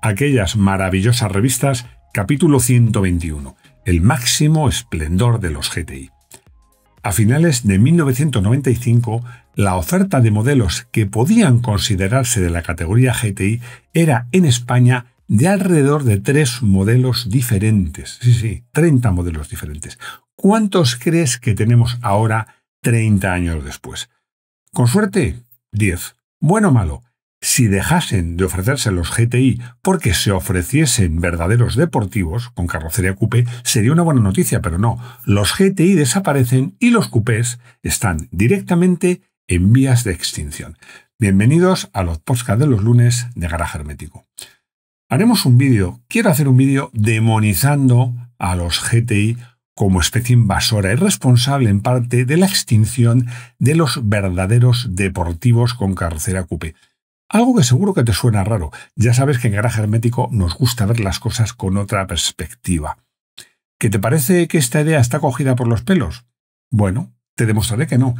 aquellas maravillosas revistas, capítulo 121, el máximo esplendor de los GTI. A finales de 1995, la oferta de modelos que podían considerarse de la categoría GTI era en España de alrededor de 3 modelos diferentes. Sí, 30 modelos diferentes. ¿Cuántos crees que tenemos ahora 30 años después? Con suerte, 10. Bueno o malo, si dejasen de ofrecerse los GTI porque se ofreciesen verdaderos deportivos con carrocería coupé, sería una buena noticia, pero no. Los GTI desaparecen y los coupés están directamente en vías de extinción. Bienvenidos a los podcasts de los lunes de Garaje Hermético. Quiero hacer un vídeo demonizando a los GTI como especie invasora y responsable en parte de la extinción de los verdaderos deportivos con carrocería coupé. Algo que seguro que te suena raro. Ya sabes que en Garaje Hermético nos gusta ver las cosas con otra perspectiva. ¿Qué te parece que esta idea está cogida por los pelos? Bueno, te demostraré que no.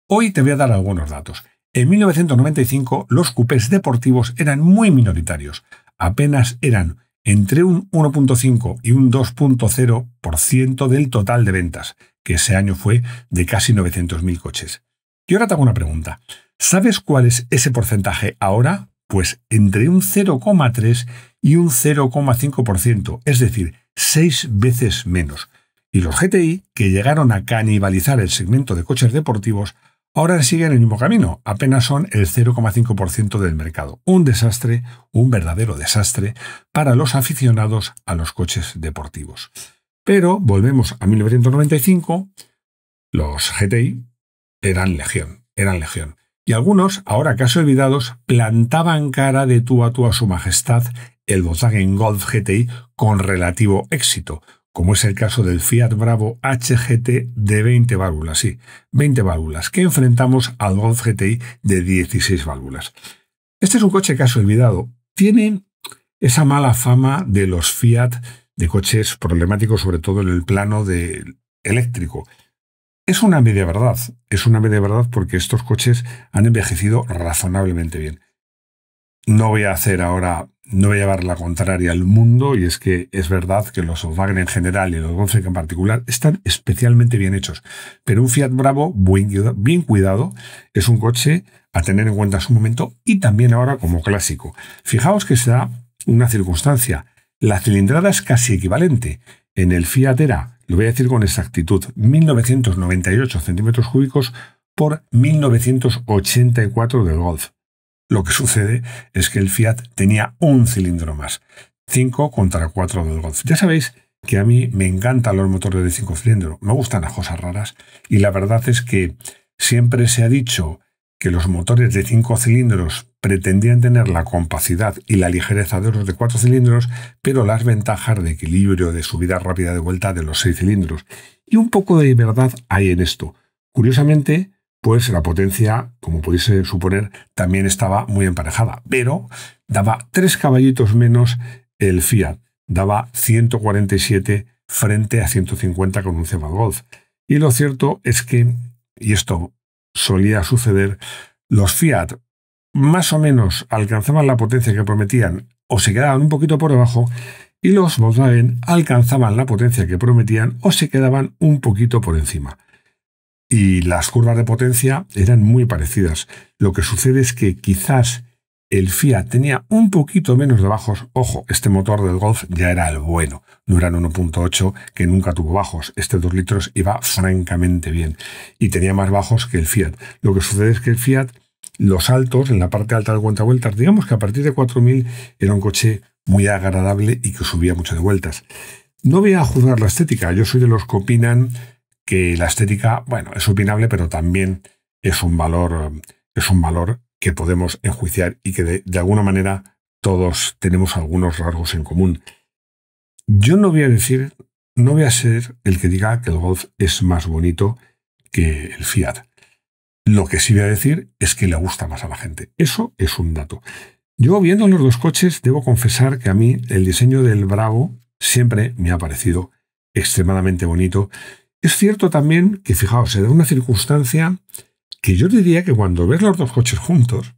Hoy te voy a dar algunos datos. En 1995 los coupés deportivos eran muy minoritarios. Apenas eran entre un 1.5 y un 2.0% del total de ventas, que ese año fue de casi 900.000 coches. Y ahora te hago una pregunta. ¿Sabes cuál es ese porcentaje ahora? Pues entre un 0,3 y un 0,5%, es decir, 6 veces menos. Y los GTI, que llegaron a canibalizar el segmento de coches deportivos, ahora siguen el mismo camino, apenas son el 0,5% del mercado. Un desastre, un verdadero desastre para los aficionados a los coches deportivos. Pero volvemos a 1995, los GTI eran legión. Y algunos, ahora casi olvidados, plantaban cara de tú a tú a su majestad el Volkswagen Golf GTI con relativo éxito, como es el caso del Fiat Bravo HGT de 20 válvulas, 20 válvulas, que enfrentamos al Golf GTI de 16 válvulas. Este es un coche casi olvidado. Tiene esa mala fama de los Fiat de coches problemáticos, sobre todo en el plano de eléctrico. Es una media verdad porque estos coches han envejecido razonablemente bien. No voy a llevar la contraria al mundo, y es que es verdad que los Volkswagen en general y los Golf en particular están especialmente bien hechos. Pero un Fiat Bravo bien cuidado es un coche a tener en cuenta en su momento y también ahora como clásico. Fijaos que se da una circunstancia. La cilindrada es casi equivalente. En el Fiat era, lo voy a decir con exactitud, 1998 centímetros cúbicos por 1984 del Golf. Lo que sucede es que el Fiat tenía un cilindro más, 5 contra 4 del Golf. Ya sabéis que a mí me encantan los motores de 5 cilindros, me gustan las cosas raras, y la verdad es que siempre se ha dicho que los motores de 5 cilindros pretendían tener la compacidad y la ligereza de los de 4 cilindros, pero las ventajas de equilibrio, de subida rápida de vuelta de los 6 cilindros. Y un poco de verdad hay en esto. Curiosamente, pues la potencia, como podéis suponer, también estaba muy emparejada, pero daba 3 caballitos menos el Fiat, daba 147 frente a 150 con un Cebal Golf. Y lo cierto es que, y esto solía suceder, los Fiat más o menos alcanzaban la potencia que prometían o se quedaban un poquito por debajo, y los Volkswagen alcanzaban la potencia que prometían o se quedaban un poquito por encima. Y las curvas de potencia eran muy parecidas. Lo que sucede es que quizás el Fiat tenía un poquito menos de bajos. Ojo, este motor del Golf ya era el bueno. No era el 1.8 que nunca tuvo bajos. Este 2 litros iba francamente bien. Y tenía más bajos que el Fiat. Lo que sucede es que el Fiat, los altos, en la parte alta del cuentavueltas, digamos que a partir de 4.000 era un coche muy agradable y que subía mucho de vueltas. No voy a juzgar la estética. Yo soy de los que opinan que la estética, bueno, es opinable, pero también es un valor que podemos enjuiciar y que de alguna manera todos tenemos algunos rasgos en común. Yo no voy a ser el que diga que el Golf es más bonito que el Fiat. Lo que sí voy a decir es que le gusta más a la gente. Eso es un dato. Yo, viendo los dos coches, debo confesar que a mí el diseño del Bravo siempre me ha parecido extremadamente bonito. Es cierto también que, fijaos, se da una circunstancia que yo diría que cuando ves los dos coches juntos,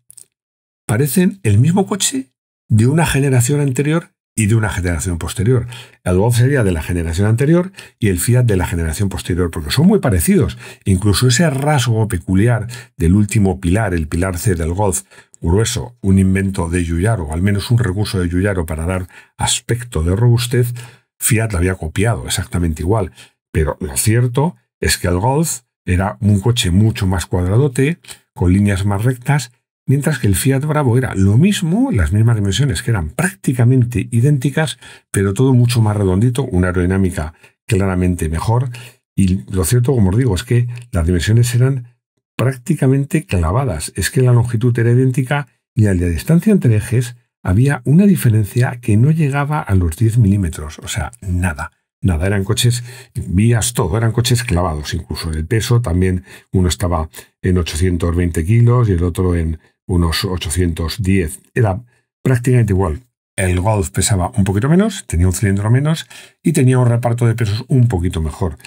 parecen el mismo coche, de una generación anterior y de una generación posterior. El Golf sería de la generación anterior y el Fiat de la generación posterior, porque son muy parecidos. Incluso ese rasgo peculiar del último pilar, el pilar C del Golf, grueso, un invento de Giugiaro, o al menos un recurso de Giugiaro para dar aspecto de robustez, Fiat lo había copiado exactamente igual. Pero lo cierto es que el Golf era un coche mucho más cuadradote, con líneas más rectas, mientras que el Fiat Bravo era lo mismo, las mismas dimensiones, que eran prácticamente idénticas, pero todo mucho más redondito, una aerodinámica claramente mejor. Y lo cierto, como os digo, es que las dimensiones eran prácticamente clavadas. Es que la longitud era idéntica y a la distancia entre ejes había una diferencia que no llegaba a los 10 milímetros. O sea, nada. Nada, eran coches, vías, todo, eran coches clavados. Incluso el peso también, uno estaba en 820 kilos y el otro en unos 810. Era prácticamente igual. El Golf pesaba un poquito menos, tenía un cilindro menos y tenía un reparto de pesos un poquito mejor.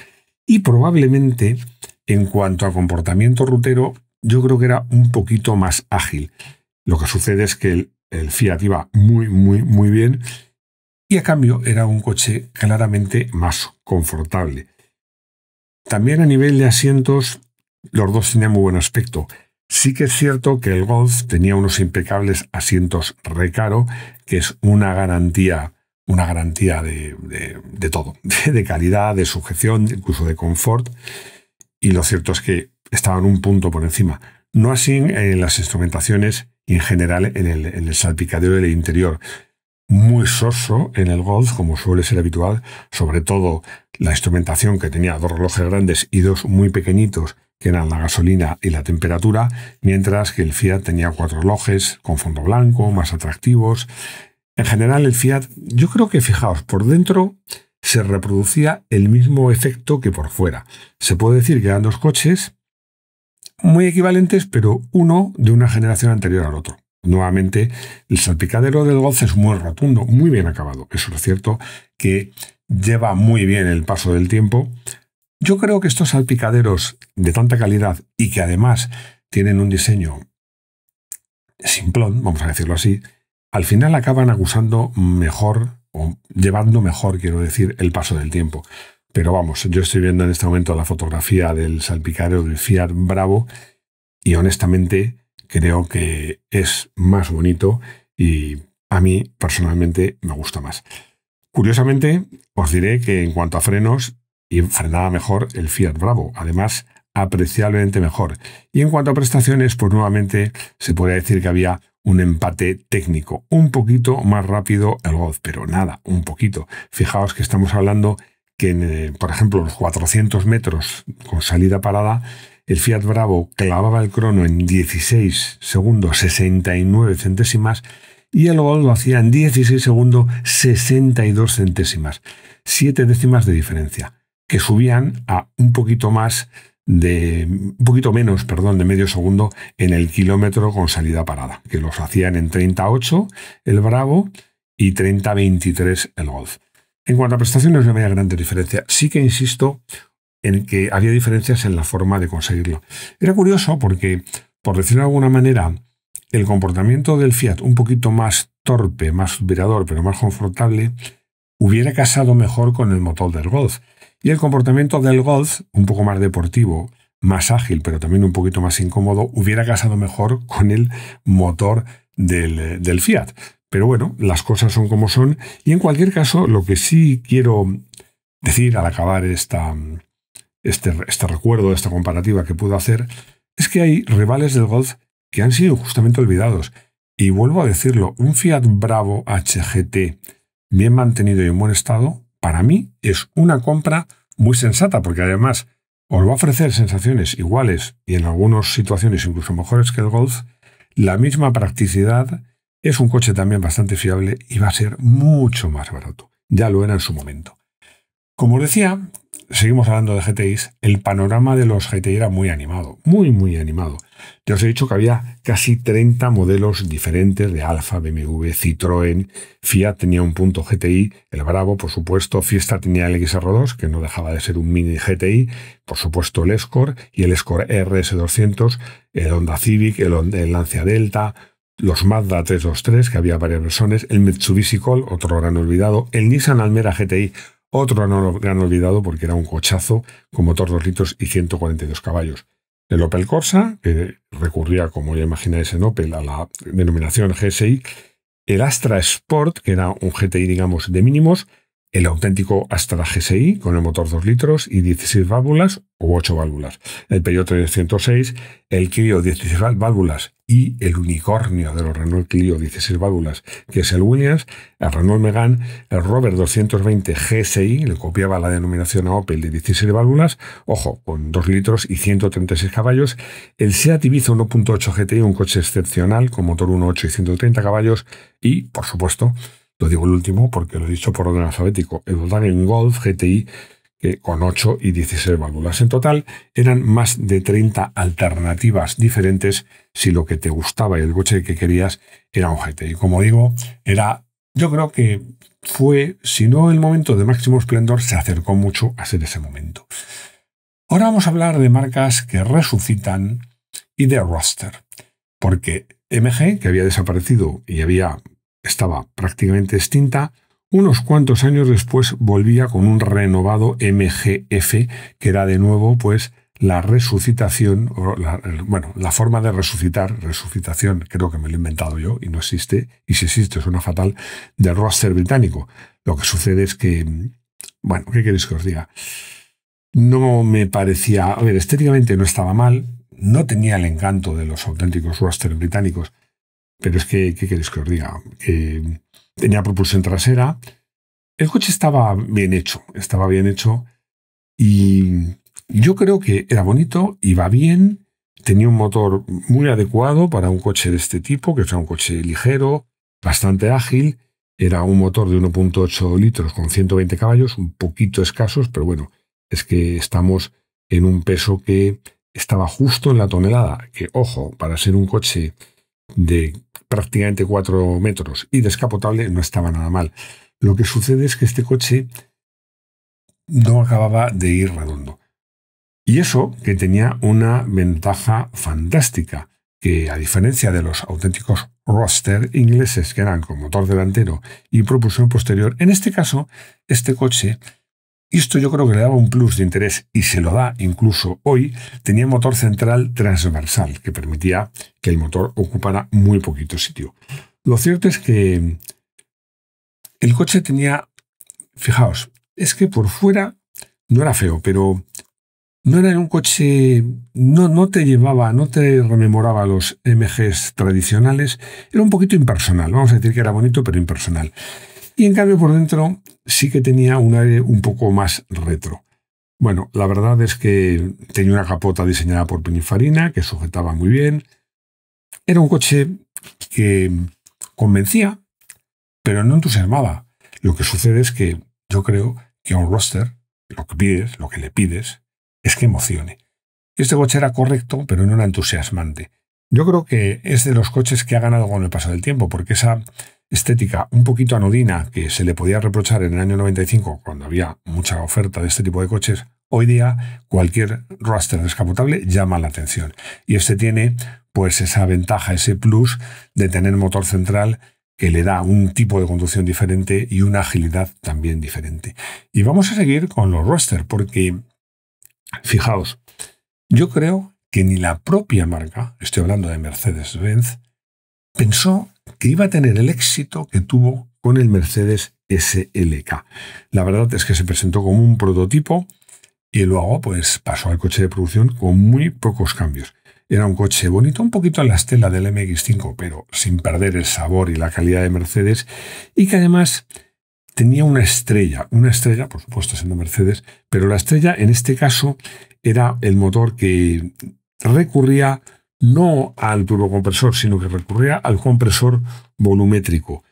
Y probablemente, en cuanto a comportamiento rutero, yo creo que era un poquito más ágil. Lo que sucede es que el Fiat iba muy bien y a cambio era un coche claramente más confortable. También a nivel de asientos, los dos tenían muy buen aspecto. Sí que es cierto que el Golf tenía unos impecables asientos Recaro, que es una garantía de todo, de calidad, de sujeción, incluso de confort. Y lo cierto es que estaban un punto por encima. No así en las instrumentaciones y en general en el salpicadero del interior. Muy soso en el Golf, como suele ser habitual, sobre todo la instrumentación que tenía dos relojes grandes y dos muy pequeñitos, que eran la gasolina y la temperatura, mientras que el Fiat tenía 4 relojes con fondo blanco, más atractivos. En general, el Fiat, yo creo que, fijaos, por dentro se reproducía el mismo efecto que por fuera. Se puede decir que eran dos coches muy equivalentes, pero uno de una generación anterior al otro. Nuevamente, el salpicadero del Golf es muy rotundo, muy bien acabado. Eso es cierto, que lleva muy bien el paso del tiempo. Yo creo que estos salpicaderos de tanta calidad y que además tienen un diseño simplón, vamos a decirlo así, al final acaban acusando mejor, o llevando mejor, quiero decir, el paso del tiempo. Pero vamos, yo estoy viendo en este momento la fotografía del salpicadero del Fiat Bravo y honestamente creo que es más bonito y a mí personalmente me gusta más. Curiosamente, os diré que en cuanto a frenos, y frenaba mejor el Fiat Bravo, además apreciablemente mejor. Y en cuanto a prestaciones, pues nuevamente se podría decir que había un empate técnico, un poquito más rápido el Golf, pero nada, un poquito. Fijaos que estamos hablando que, por ejemplo, los 400 metros con salida parada, el Fiat Bravo clavaba el crono en 16 segundos 69 centésimas y el Golf lo hacía en 16 segundos 62 centésimas. 7 décimas de diferencia, que subían a un poquito menos, de medio segundo en el kilómetro con salida parada, que los hacían en 38 el Bravo y 30-23 el Golf. En cuanto a prestaciones no había grandes diferencias. Sí que insisto en que había diferencias en la forma de conseguirlo. Era curioso porque, por decirlo de alguna manera, el comportamiento del Fiat un poquito más torpe, más virador, pero más confortable, hubiera casado mejor con el motor del Golf. Y el comportamiento del Golf, un poco más deportivo, más ágil, pero también un poquito más incómodo, hubiera casado mejor con el motor del Fiat. Pero bueno, las cosas son como son. Y en cualquier caso, lo que sí quiero decir al acabar este recuerdo, esta comparativa que puedo hacer, es que hay rivales del Golf que han sido justamente olvidados. Y vuelvo a decirlo, un Fiat Bravo HGT bien mantenido y en buen estado, para mí es una compra muy sensata, porque además os va a ofrecer sensaciones iguales y en algunas situaciones incluso mejores que el Golf, la misma practicidad, es un coche también bastante fiable y va a ser mucho más barato. Ya lo era en su momento. Como os decía, seguimos hablando de GTIs, el panorama de los GTI era muy animado, muy animado. Ya os he dicho que había casi 30 modelos diferentes de Alfa, BMW, Citroën, Fiat tenía un punto GTI, el Bravo, por supuesto, Fiesta tenía el XR2, que no dejaba de ser un mini GTI, por supuesto el Escort y el Escort RS200, el Honda Civic, el Lancia Delta, los Mazda 323, que había varias versiones, el Mitsubishi Colt, otro gran olvidado, el Nissan Almera GTI, otro gran olvidado porque era un cochazo con motor 2 litros y 142 caballos. El Opel Corsa, que recurría, como ya imagináis en Opel, a la denominación GSI, el Astra Sport, que era un GTI, digamos, de mínimos, el auténtico Astra GSI con el motor 2 litros y 16 válvulas o 8 válvulas, el Peugeot 306, el Clio 16 válvulas y el unicornio de los Renault Clio 16 válvulas, que es el Williams, el Renault Megane, el Rover 220 GSI, le copiaba la denominación a Opel de 16 válvulas, ojo, con 2 litros y 136 caballos, el Seat Ibiza 1.8 GTI, un coche excepcional con motor 1.8 y 130 caballos y, por supuesto, lo digo el último porque lo he dicho por orden alfabético, el Volkswagen Golf GTI, que con 8 y 16 válvulas. En total eran más de 30 alternativas diferentes si lo que te gustaba y el coche que querías era un GTI. Como digo, yo creo que fue, si no el momento de máximo esplendor, se acercó mucho a ser ese momento. Ahora vamos a hablar de marcas que resucitan y de roster, porque MG, que había desaparecido y estaba prácticamente extinta, unos cuantos años después volvía con un renovado MGF, que era de nuevo pues la resucitación, la forma de resucitación, creo que me lo he inventado yo y no existe, y si existe suena fatal, del roster británico. Lo que sucede es que, bueno, ¿qué queréis que os diga? No me parecía, a ver, estéticamente no estaba mal, no tenía el encanto de los auténticos roster británicos, pero es que, ¿qué queréis que os diga? Tenía propulsión trasera. El coche estaba bien hecho y yo creo que era bonito, iba bien, tenía un motor muy adecuado para un coche de este tipo, que era un coche ligero, bastante ágil. Era un motor de 1.8 litros con 120 caballos, un poquito escasos, pero bueno, es que estamos en un peso que estaba justo en la tonelada, que, ojo, para ser un coche de prácticamente 4 metros y descapotable no estaba nada mal. Lo que sucede es que este coche no acababa de ir redondo. Y eso que tenía una ventaja fantástica, que a diferencia de los auténticos roster ingleses que eran con motor delantero y propulsión posterior, en este caso, este coche, esto yo creo que le daba un plus de interés y se lo da incluso hoy, tenía motor central transversal que permitía que el motor ocupara muy poquito sitio. Lo cierto es que el coche tenía, fijaos, es que por fuera no era feo, pero no era un coche, no te rememoraba los MGs tradicionales, era un poquito impersonal, vamos a decir que era bonito pero impersonal. Y en cambio por dentro sí que tenía un aire un poco más retro. Bueno, la verdad es que tenía una capota diseñada por Pininfarina que sujetaba muy bien. Era un coche que convencía, pero no entusiasmaba. Lo que sucede es que yo creo que a un roster lo que le pides, es que emocione. Este coche era correcto, pero no era entusiasmante. Yo creo que es de los coches que ha ganado con el paso del tiempo, porque esa estética un poquito anodina que se le podía reprochar en el año 95, cuando había mucha oferta de este tipo de coches, hoy día cualquier roster descapotable llama la atención. Y este tiene pues esa ventaja, ese plus de tener motor central que le da un tipo de conducción diferente y una agilidad también diferente. Y vamos a seguir con los roster, porque fijaos, yo creo que ni la propia marca, estoy hablando de Mercedes-Benz, pensó que iba a tener el éxito que tuvo con el Mercedes SLK. La verdad es que se presentó como un prototipo y luego pues pasó al coche de producción con muy pocos cambios. Era un coche bonito, un poquito a la estela del MX5, pero sin perder el sabor y la calidad de Mercedes, y que además tenía una estrella, por supuesto siendo Mercedes, pero la estrella en este caso era el motor que recurría no al turbocompresor, sino que recurría al compresor volumétrico.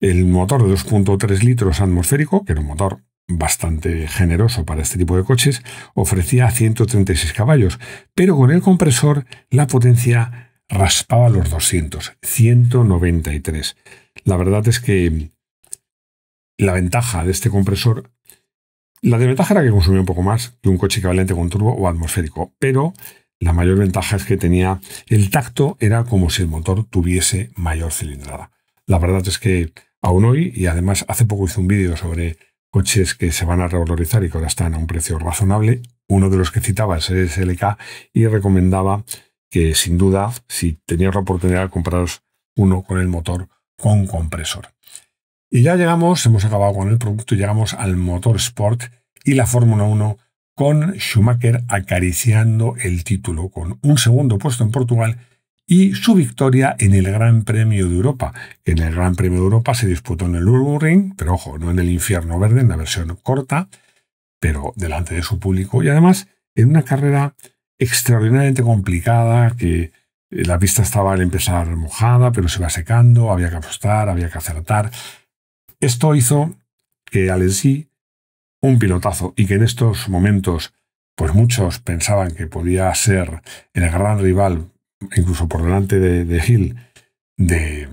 El motor de 2.3 litros atmosférico, que era un motor bastante generoso para este tipo de coches, ofrecía 136 caballos, pero con el compresor la potencia raspaba los 200, 193. La verdad es que la ventaja de este compresor, la desventaja era que consumía un poco más que un coche equivalente con turbo o atmosférico, pero La mayor ventaja es que tenía el tacto, era como si el motor tuviese mayor cilindrada. La verdad es que aún hoy, y además hace poco hice un vídeo sobre coches que se van a revalorizar y que ahora están a un precio razonable, uno de los que citaba es el SLK y recomendaba que sin duda, si tenías la oportunidad de compraros uno con el motor con compresor. Y ya hemos acabado con el producto, llegamos al motor Sport y la Fórmula 1 con Schumacher acariciando el título con un segundo puesto en Portugal y su victoria en el Gran Premio de Europa, que en el Gran Premio de Europa se disputó en el Nürburgring, pero ojo, no en el Infierno Verde, en la versión corta, pero delante de su público, y además en una carrera extraordinariamente complicada, que la pista estaba al empezar mojada, pero se iba secando, había que apostar, había que acertar. Esto hizo que Alesi, un pilotazo, y que en estos momentos pues muchos pensaban que podía ser el gran rival, incluso por delante de Hill, de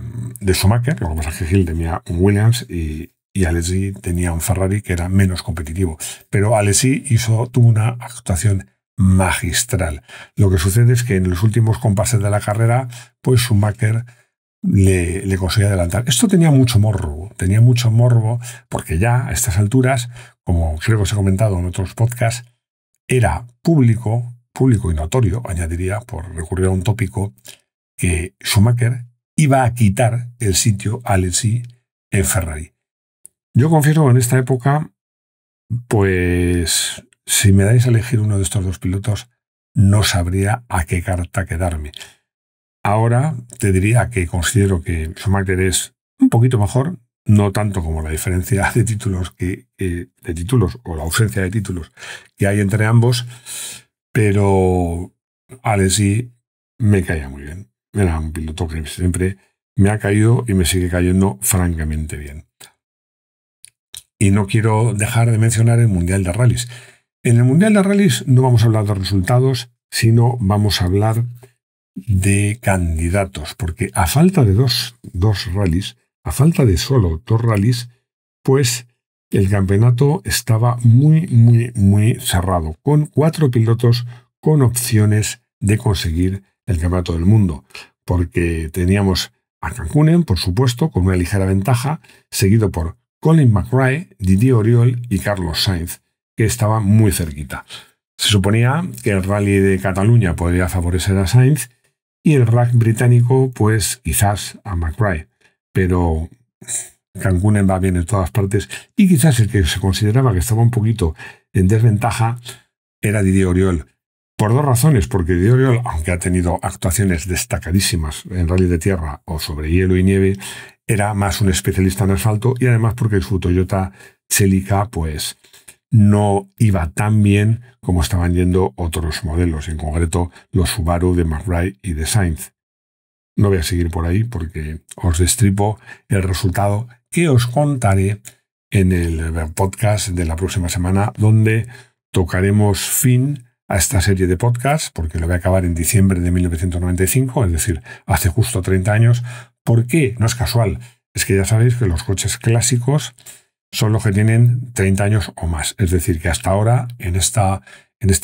Schumacher. Lo que pasa es que Hill tenía un Williams y Alesi tenía un Ferrari que era menos competitivo. Pero Alesi tuvo una actuación magistral. Lo que sucede es que en los últimos compases de la carrera, pues Schumacher le conseguía adelantar. Esto tenía mucho morbo, porque ya a estas alturas, como creo que os he comentado en otros podcasts, era público y notorio, añadiría, por recurrir a un tópico, que Schumacher iba a quitar el sitio a Alesi en Ferrari. Yo confieso que en esta época, pues si me dais a elegir uno de estos dos pilotos, no sabría a qué carta quedarme. Ahora te diría que considero que Schumacher es un poquito mejor, no tanto como la diferencia de títulos o la ausencia de títulos que hay entre ambos, pero Alesi me caía muy bien. Era un piloto que siempre me ha caído y me sigue cayendo francamente bien. Y no quiero dejar de mencionar el Mundial de Rallys. En el Mundial de Rallys no vamos a hablar de resultados, sino vamos a hablar de candidatos, porque a falta de dos rallies, a falta de solo 2 rallies, pues el campeonato estaba muy cerrado, con 4 pilotos con opciones de conseguir el campeonato del mundo, porque teníamos a Cancunen, por supuesto, con una ligera ventaja, seguido por Colin McRae, Didier Auriol y Carlos Sainz, que estaban muy cerquita. Se suponía que el rally de Cataluña podría favorecer a Sainz y el RAC británico, pues quizás a McRae, pero Cancunen va bien en todas partes y quizás el que se consideraba que estaba un poquito en desventaja era Didier Auriol. Por 2 razones, porque Didier Auriol, aunque ha tenido actuaciones destacadísimas en rally de tierra o sobre hielo y nieve, era más un especialista en asfalto y además porque su Toyota Celica pues no iba tan bien como estaban yendo otros modelos, en concreto los Subaru de McRae y de Sainz. No voy a seguir por ahí porque os destripo el resultado que os contaré en el podcast de la próxima semana, donde tocaremos fin a esta serie de podcasts, porque lo voy a acabar en diciembre de 1995, es decir, hace justo 30 años. ¿Por qué? No es casual. Es que ya sabéis que los coches clásicos son los que tienen 30 años o más. Es decir, que hasta ahora, en esta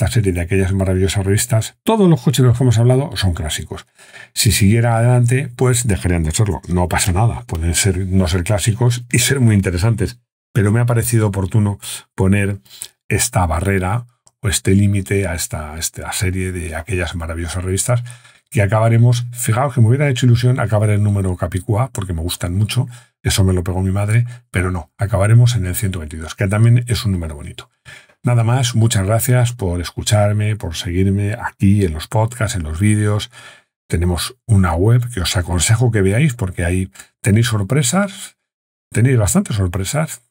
serie de aquellas maravillosas revistas, todos los coches de los que hemos hablado son clásicos. Si siguiera adelante, pues dejarían de serlo. No pasa nada. Pueden no ser clásicos y ser muy interesantes. Pero me ha parecido oportuno poner esta barrera o este límite a esta serie de aquellas maravillosas revistas que acabaremos. Fijaos que me hubiera hecho ilusión acabar el número Capicúa, porque me gustan mucho. Eso me lo pegó mi madre, pero no, acabaremos en el 122, que también es un número bonito. Nada más, muchas gracias por escucharme, por seguirme aquí en los podcasts, en los vídeos. Tenemos una web que os aconsejo que veáis porque ahí tenéis sorpresas, tenéis bastantes sorpresas.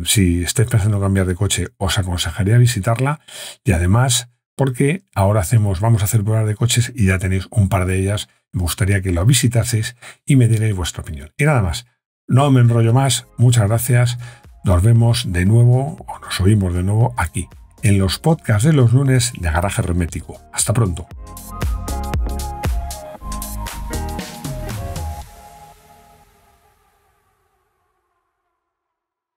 Si estáis pensando en cambiar de coche, os aconsejaría visitarla y además porque ahora vamos a hacer pruebas de coches y ya tenéis un par de ellas. Me gustaría que lo visitaseis y me dierais vuestra opinión. Y nada más. No me enrollo más, muchas gracias, nos vemos de nuevo, o nos oímos de nuevo aquí, en los podcasts de los lunes de Garaje Hermético. Hasta pronto.